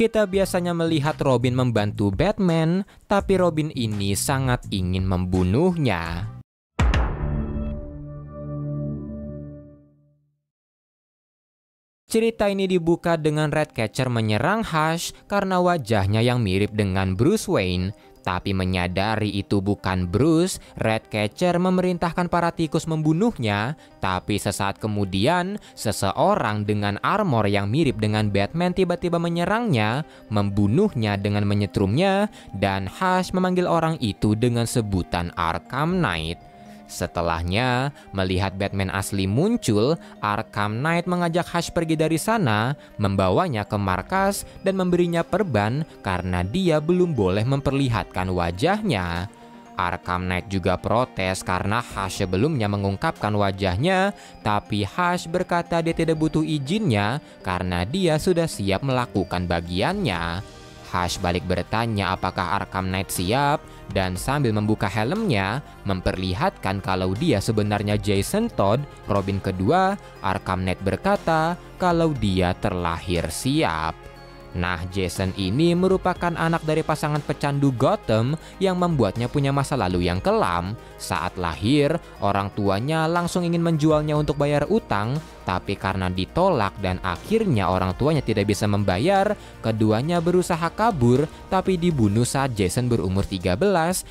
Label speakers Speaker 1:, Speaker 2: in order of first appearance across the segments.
Speaker 1: Kita biasanya melihat Robin membantu Batman, tapi Robin ini sangat ingin membunuhnya. Cerita ini dibuka dengan Ratcatcher menyerang Hush karena wajahnya yang mirip dengan Bruce Wayne. Tapi menyadari itu bukan Bruce, Ratcatcher memerintahkan para tikus membunuhnya. Tapi sesaat kemudian, seseorang dengan armor yang mirip dengan Batman tiba-tiba menyerangnya, membunuhnya dengan menyetrumnya, dan Hush memanggil orang itu dengan sebutan Arkham Knight. Setelahnya, melihat Batman asli muncul, Arkham Knight mengajak Hush pergi dari sana, membawanya ke markas dan memberinya perban karena dia belum boleh memperlihatkan wajahnya. Arkham Knight juga protes karena Hush sebelumnya mengungkapkan wajahnya, tapi Hush berkata dia tidak butuh izinnya karena dia sudah siap melakukan bagiannya. Hush balik bertanya apakah Arkham Knight siap, dan sambil membuka helmnya, memperlihatkan kalau dia sebenarnya Jason Todd, Robin kedua, Arkham Knight berkata kalau dia terlahir siap. Nah, Jason ini merupakan anak dari pasangan pecandu Gotham yang membuatnya punya masa lalu yang kelam. Saat lahir, orang tuanya langsung ingin menjualnya untuk bayar utang, tapi karena ditolak dan akhirnya orang tuanya tidak bisa membayar, keduanya berusaha kabur tapi dibunuh saat Jason berumur 13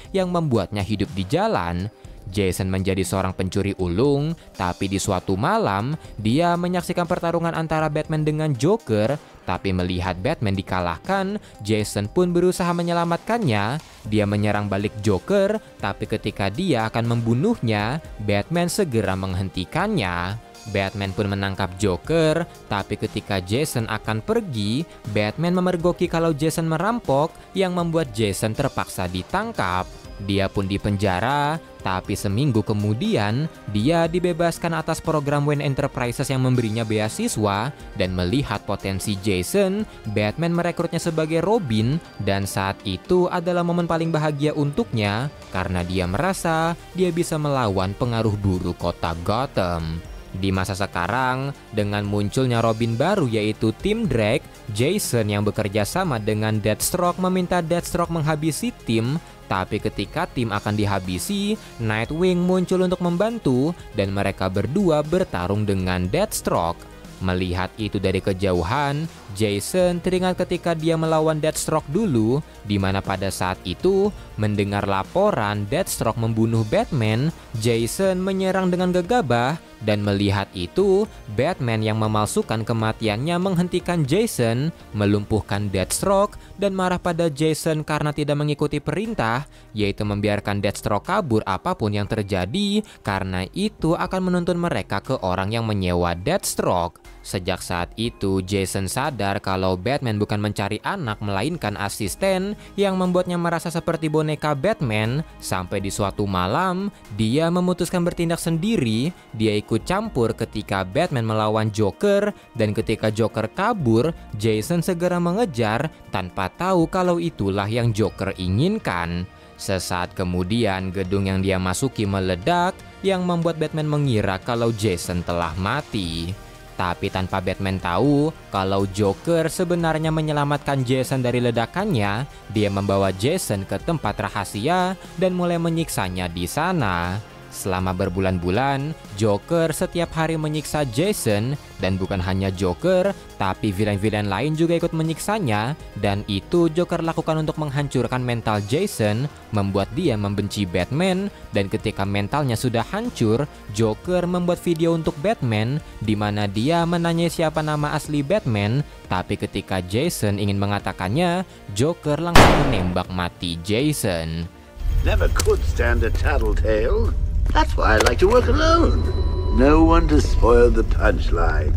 Speaker 1: yang membuatnya hidup di jalan. Jason menjadi seorang pencuri ulung, tapi di suatu malam, dia menyaksikan pertarungan antara Batman dengan Joker, tapi melihat Batman dikalahkan, Jason pun berusaha menyelamatkannya. Dia menyerang balik Joker, tapi ketika dia akan membunuhnya, Batman segera menghentikannya. Batman pun menangkap Joker, tapi ketika Jason akan pergi, Batman memergoki kalau Jason merampok, yang membuat Jason terpaksa ditangkap. Dia pun dipenjara, tapi seminggu kemudian dia dibebaskan atas program Wayne Enterprises yang memberinya beasiswa. Dan melihat potensi Jason, Batman merekrutnya sebagai Robin, dan saat itu adalah momen paling bahagia untuknya karena dia merasa dia bisa melawan pengaruh buruk kota Gotham. Di masa sekarang, dengan munculnya Robin baru yaitu Tim Drake, Jason yang bekerja sama dengan Deathstroke meminta Deathstroke menghabisi Tim. Tapi ketika Tim akan dihabisi, Nightwing muncul untuk membantu dan mereka berdua bertarung dengan Deathstroke. Melihat itu dari kejauhan, Jason teringat ketika dia melawan Deathstroke dulu, di mana pada saat itu, mendengar laporan Deathstroke membunuh Batman, Jason menyerang dengan gegabah, dan melihat itu, Batman yang memalsukan kematiannya menghentikan Jason, melumpuhkan Deathstroke, dan marah pada Jason karena tidak mengikuti perintah, yaitu membiarkan Deathstroke kabur apapun yang terjadi, karena itu akan menuntun mereka ke orang yang menyewa Deathstroke. Sejak saat itu, Jason sadar kalau Batman bukan mencari anak melainkan asisten yang membuatnya merasa seperti boneka Batman. Sampai di suatu malam, dia memutuskan bertindak sendiri. Dia ikut campur ketika Batman melawan Joker, dan ketika Joker kabur, Jason segera mengejar tanpa tahu kalau itulah yang Joker inginkan. Sesaat kemudian, gedung yang dia masuki meledak yang membuat Batman mengira kalau Jason telah mati. Tapi tanpa Batman tahu kalau Joker sebenarnya menyelamatkan Jason dari ledakannya, dia membawa Jason ke tempat rahasia dan mulai menyiksanya di sana. Selama berbulan-bulan, Joker setiap hari menyiksa Jason, dan bukan hanya Joker, tapi villain-villain lain juga ikut menyiksanya, dan itu Joker lakukan untuk menghancurkan mental Jason, membuat dia membenci Batman, dan ketika mentalnya sudah hancur, Joker membuat video untuk Batman, di mana dia menanyai siapa nama asli Batman, tapi ketika Jason ingin mengatakannya, Joker langsung menembak mati Jason.
Speaker 2: Never could stand a tattletale. That's why I like to work alone. No one to spoil the punchline.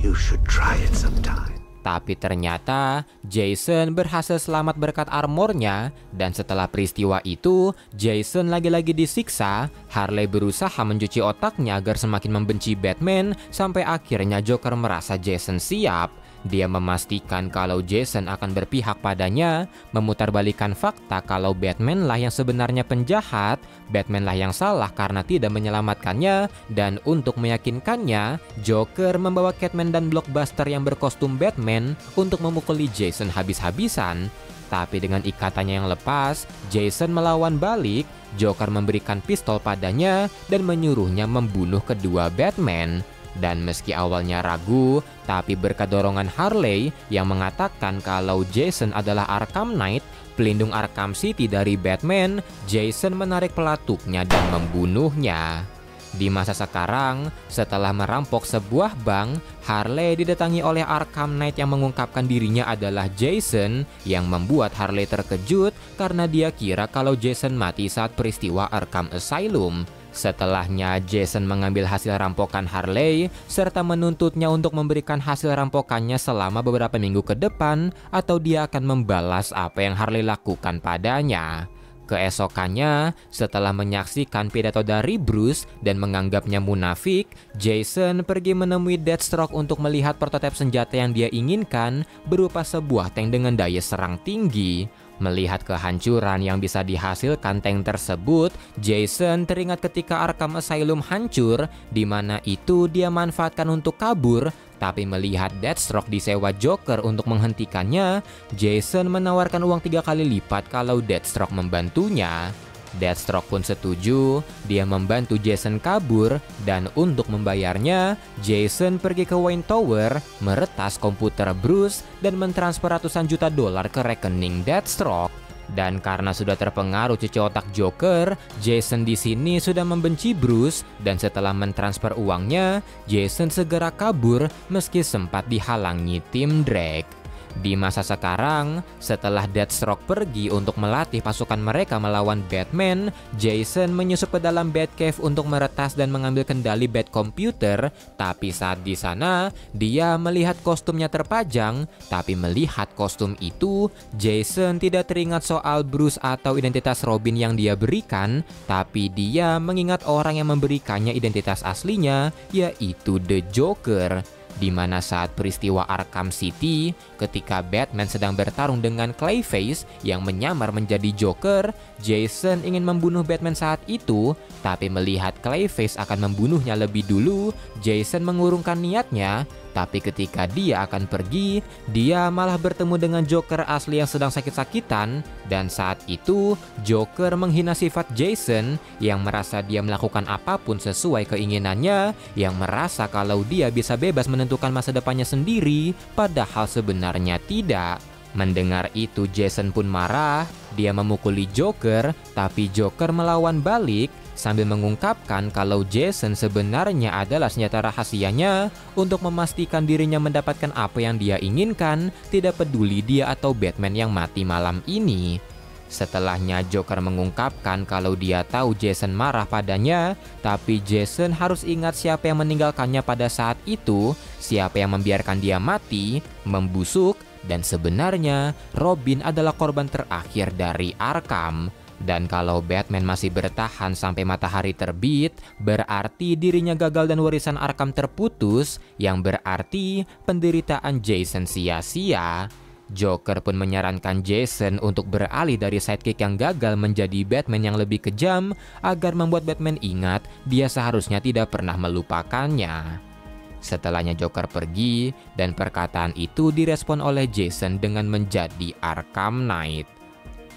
Speaker 2: You should try it sometime.
Speaker 1: Tapi ternyata Jason berhasil selamat berkat armornya, dan setelah peristiwa itu, Jason lagi-lagi disiksa. Harley berusaha mencuci otaknya agar semakin membenci Batman, sampai akhirnya Joker merasa Jason siap. Dia memastikan kalau Jason akan berpihak padanya, memutarbalikkan fakta kalau Batman lah yang sebenarnya penjahat, Batman lah yang salah karena tidak menyelamatkannya, dan untuk meyakinkannya, Joker membawa Catman dan Blockbuster yang berkostum Batman untuk memukuli Jason habis-habisan. Tapi dengan ikatannya yang lepas, Jason melawan balik. Joker memberikan pistol padanya dan menyuruhnya membunuh kedua Batman. Dan meski awalnya ragu, tapi berkat dorongan Harley yang mengatakan kalau Jason adalah Arkham Knight, pelindung Arkham City dari Batman, Jason menarik pelatuknya dan membunuhnya. Di masa sekarang, setelah merampok sebuah bank, Harley didatangi oleh Arkham Knight yang mengungkapkan dirinya adalah Jason, yang membuat Harley terkejut karena dia kira kalau Jason mati saat peristiwa Arkham Asylum. Setelahnya, Jason mengambil hasil rampokan Harley serta menuntutnya untuk memberikan hasil rampokannya selama beberapa minggu ke depan, atau dia akan membalas apa yang Harley lakukan padanya. Keesokannya, setelah menyaksikan pidato dari Bruce dan menganggapnya munafik, Jason pergi menemui Deathstroke untuk melihat prototipe senjata yang dia inginkan berupa sebuah tank dengan daya serang tinggi. Melihat kehancuran yang bisa dihasilkan tank tersebut, Jason teringat ketika Arkham Asylum hancur, di mana itu dia manfaatkan untuk kabur. Tapi melihat Deathstroke disewa Joker untuk menghentikannya, Jason menawarkan uang 3 kali lipat kalau Deathstroke membantunya. Deathstroke pun setuju, dia membantu Jason kabur, dan untuk membayarnya, Jason pergi ke Wayne Tower, meretas komputer Bruce, dan mentransfer ratusan juta dolar ke rekening Deathstroke. Dan karena sudah terpengaruh cuci otak Joker, Jason di sini sudah membenci Bruce, dan setelah mentransfer uangnya, Jason segera kabur meski sempat dihalangi tim Drake. Di masa sekarang, setelah Deathstroke pergi untuk melatih pasukan mereka melawan Batman, Jason menyusup ke dalam Batcave untuk meretas dan mengambil kendali Batcomputer. Tapi saat di sana, dia melihat kostumnya terpajang. Tapi melihat kostum itu, Jason tidak teringat soal Bruce atau identitas Robin yang dia berikan, tapi dia mengingat orang yang memberikannya identitas aslinya, yaitu The Joker. Di mana saat peristiwa Arkham City, ketika Batman sedang bertarung dengan Clayface yang menyamar menjadi Joker, Jason ingin membunuh Batman saat itu, tapi melihat Clayface akan membunuhnya lebih dulu, Jason mengurungkan niatnya. Tapi ketika dia akan pergi, dia malah bertemu dengan Joker asli yang sedang sakit-sakitan, dan saat itu Joker menghina sifat Jason yang merasa dia melakukan apapun sesuai keinginannya, yang merasa kalau dia bisa bebas menentukan masa depannya sendiri, padahal sebenarnya tidak. Mendengar itu Jason pun marah, dia memukuli Joker, tapi Joker melawan balik sambil mengungkapkan kalau Jason sebenarnya adalah senjata rahasianya untuk memastikan dirinya mendapatkan apa yang dia inginkan, tidak peduli dia atau Batman yang mati malam ini. Setelahnya Joker mengungkapkan kalau dia tahu Jason marah padanya, tapi Jason harus ingat siapa yang meninggalkannya pada saat itu, siapa yang membiarkan dia mati, membusuk, dan sebenarnya Robin adalah korban terakhir dari Arkham. Dan kalau Batman masih bertahan sampai matahari terbit, berarti dirinya gagal dan warisan Arkham terputus, yang berarti penderitaan Jason sia-sia. Joker pun menyarankan Jason untuk beralih dari sidekick yang gagal menjadi Batman yang lebih kejam, agar membuat Batman ingat dia seharusnya tidak pernah melupakannya. Setelahnya Joker pergi, dan perkataan itu direspon oleh Jason dengan menjadi Arkham Knight.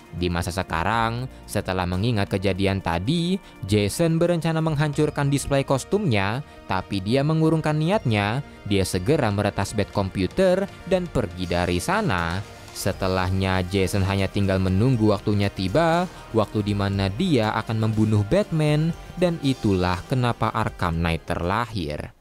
Speaker 1: Di masa sekarang, setelah mengingat kejadian tadi, Jason berencana menghancurkan display kostumnya, tapi dia mengurungkan niatnya. Dia segera meretas Batcomputer dan pergi dari sana. Setelahnya, Jason hanya tinggal menunggu waktunya tiba, waktu di mana dia akan membunuh Batman, dan itulah kenapa Arkham Knight terlahir.